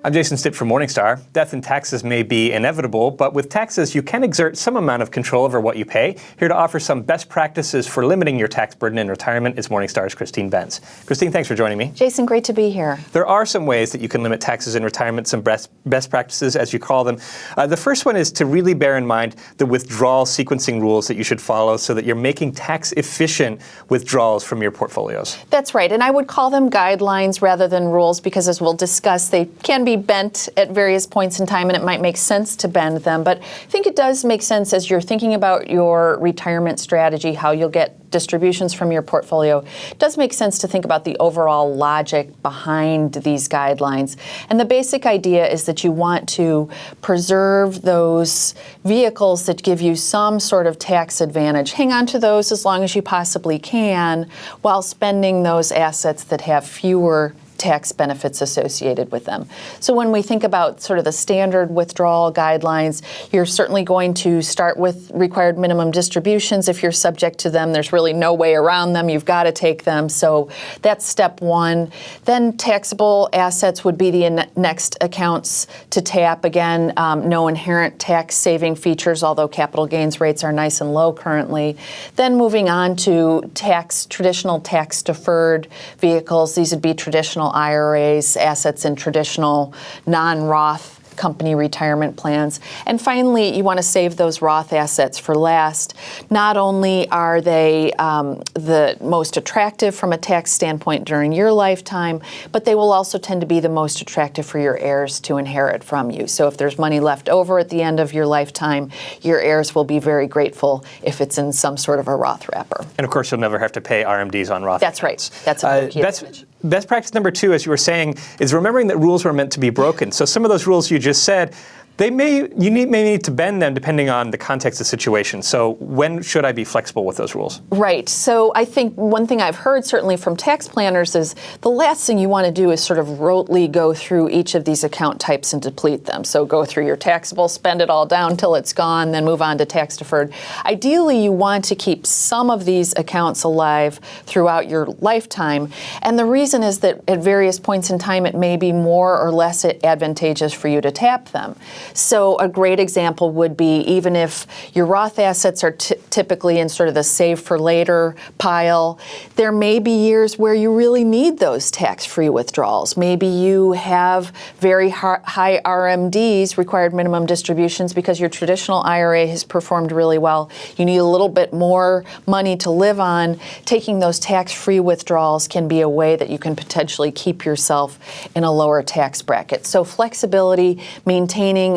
I'm Jason Stitt from Morningstar. Death and taxes may be inevitable, but with taxes, you can exert some amount of control over what you pay. Here to offer some best practices for limiting your tax burden in retirement is Morningstar's Christine Benz. Christine, thanks for joining me. Jason, great to be here. There are some ways that you can limit taxes in retirement, some best practices, as you call them. The first one is to really bear in mind the withdrawal sequencing rules that you should follow so that you're making tax-efficient withdrawals from your portfolios. That's right, and I would call them guidelines rather than rules because, as we'll discuss, they can be bent at various points in time and it might make sense to bend them. But I think it does make sense as you're thinking about your retirement strategy, how you'll get distributions from your portfolio. It does make sense to think about the overall logic behind these guidelines. And the basic idea is that you want to preserve those vehicles that give you some sort of tax advantage. Hang on to those as long as you possibly can while spending those assets that have fewer tax benefits associated with them. So when we think about sort of the standard withdrawal guidelines, you're certainly going to start with required minimum distributions. If you're subject to them, there's really no way around them. You've got to take them. So that's step one. Then taxable assets would be the next accounts to tap. Again, no inherent tax saving features, although capital gains rates are nice and low currently. Then moving on to traditional tax deferred vehicles. These would be traditional IRAs, assets in traditional non-Roth company retirement plans. And finally, you want to save those Roth assets for last. Not only are they the most attractive from a tax standpoint during your lifetime, but they will also tend to be the most attractive for your heirs to inherit from you. So if there's money left over at the end of your lifetime, your heirs will be very grateful if it's in some sort of a Roth wrapper. And of course, you'll never have to pay RMDs on Roth. That's right. That's a key advantage. Best practice number two, as you were saying, is remembering that rules were meant to be broken. So some of those rules you just said, you may need to bend them depending on the context of the situation. So when should I be flexible with those rules? Right. So I think one thing I've heard certainly from tax planners is the last thing you want to do is sort of rotely go through each of these account types and deplete them. So go through your taxable, spend it all down till it's gone, then move on to tax deferred. Ideally, you want to keep some of these accounts alive throughout your lifetime. And the reason is that at various points in time, it may be more or less advantageous for you to tap them. So a great example would be even if your Roth assets are typically in sort of the save for later pile, there may be years where you really need those tax-free withdrawals. Maybe you have very high RMDs, required minimum distributions, because your traditional IRA has performed really well. You need a little bit more money to live on. Taking those tax-free withdrawals can be a way that you can potentially keep yourself in a lower tax bracket. So flexibility, maintaining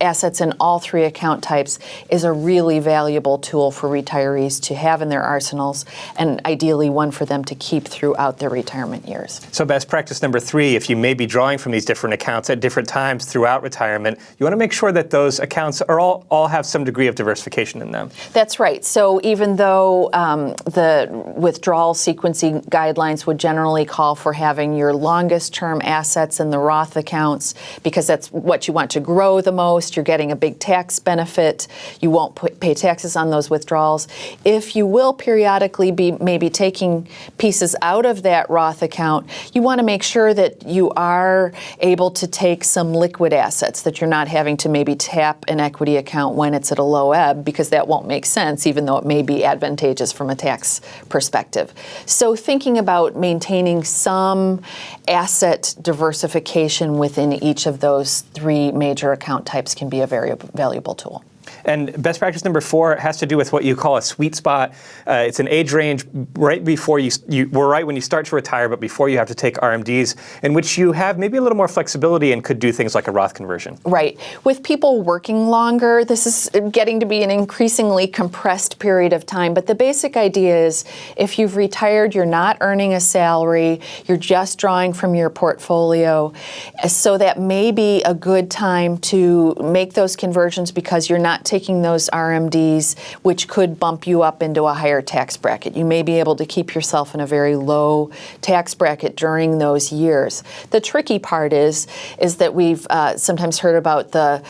assets in all three account types is a really valuable tool for retirees to have in their arsenals, and ideally one for them to keep throughout their retirement years. So best practice number three, if you may be drawing from these different accounts at different times throughout retirement, you want to make sure that those accounts are all have some degree of diversification in them. That's right. So even though the withdrawal sequencing guidelines would generally call for having your longest term assets in the Roth accounts because that's what you want to grow the most, you're getting a big tax benefit, you won't pay taxes on those withdrawals. If you will periodically be maybe taking pieces out of that Roth account, you want to make sure that you are able to take some liquid assets, that you're not having to maybe tap an equity account when it's at a low ebb, because that won't make sense, even though it may be advantageous from a tax perspective. So thinking about maintaining some asset diversification within each of those three major account types can be a very valuable tool. And best practice number four has to do with what you call a sweet spot. It's an age range right before we're right when you start to retire, but before you have to take RMDs, in which you have maybe a little more flexibility and could do things like a Roth conversion. Right. With people working longer, this is getting to be an increasingly compressed period of time. But the basic idea is if you've retired, you're not earning a salary, you're just drawing from your portfolio. So that may be a good time to make those conversions because you're not taking those RMDs, which could bump you up into a higher tax bracket. You may be able to keep yourself in a very low tax bracket during those years. The tricky part is that we've sometimes heard about the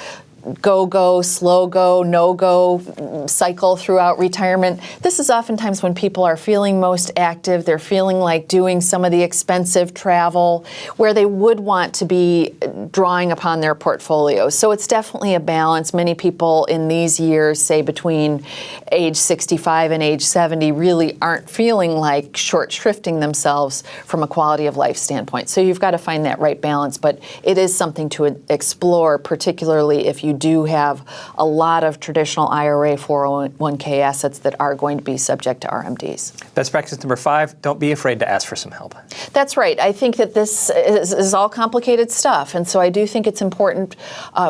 go, slow go, no go cycle throughout retirement. This is oftentimes when people are feeling most active. They're feeling like doing some of the expensive travel where they would want to be drawing upon their portfolios. So it's definitely a balance. Many people in these years, say between age 65 and age 70, really aren't feeling like short shrifting themselves from a quality of life standpoint. So you've got to find that right balance, but it is something to explore, particularly if you do have a lot of traditional IRA 401k assets that are going to be subject to RMDs. Best practice number 5, don't be afraid to ask for some help. That's right. I think that this is all complicated stuff, and so I do think it's important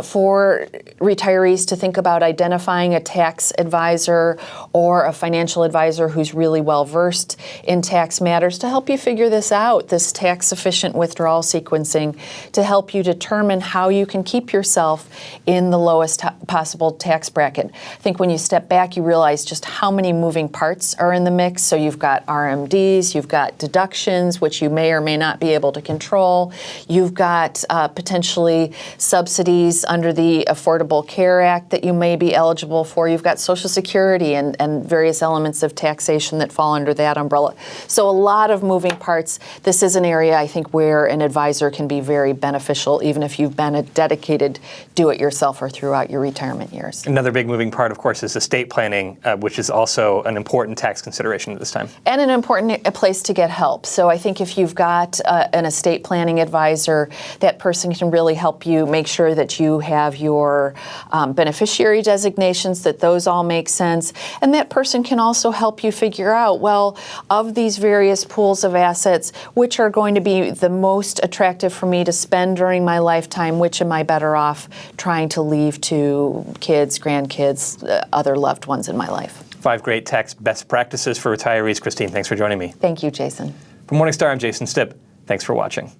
for retirees to think about identifying a tax advisor or a financial advisor who's really well versed in tax matters to help you figure this out, this tax-efficient withdrawal sequencing, to help you determine how you can keep yourself in the lowest possible tax bracket. I think when you step back, you realize just how many moving parts are in the mix. So you've got RMDs, you've got deductions, which you may or may not be able to control. You've got potentially subsidies under the Affordable Care Act that you may be eligible for. You've got Social Security and various elements of taxation that fall under that umbrella. So a lot of moving parts. This is an area, I think, where an advisor can be very beneficial, even if you've been a dedicated do-it-yourselfer throughout your retirement years. Another big moving part, of course, is estate planning, which is also an important tax consideration at this time. And an important place to get help. So I think if you've got an estate planning advisor, that person can really help you make sure that you have your beneficiary designations, that those all make sense. And that person can also help you figure out, well, of these various pools of assets, which are going to be the most attractive for me to spend during my lifetime, which am I better off trying to leave to kids, grandkids, other loved ones in my life. 5 great tax best practices for retirees. Christine, thanks for joining me. Thank you, Jason. From Morningstar, I'm Jason Stipp. Thanks for watching.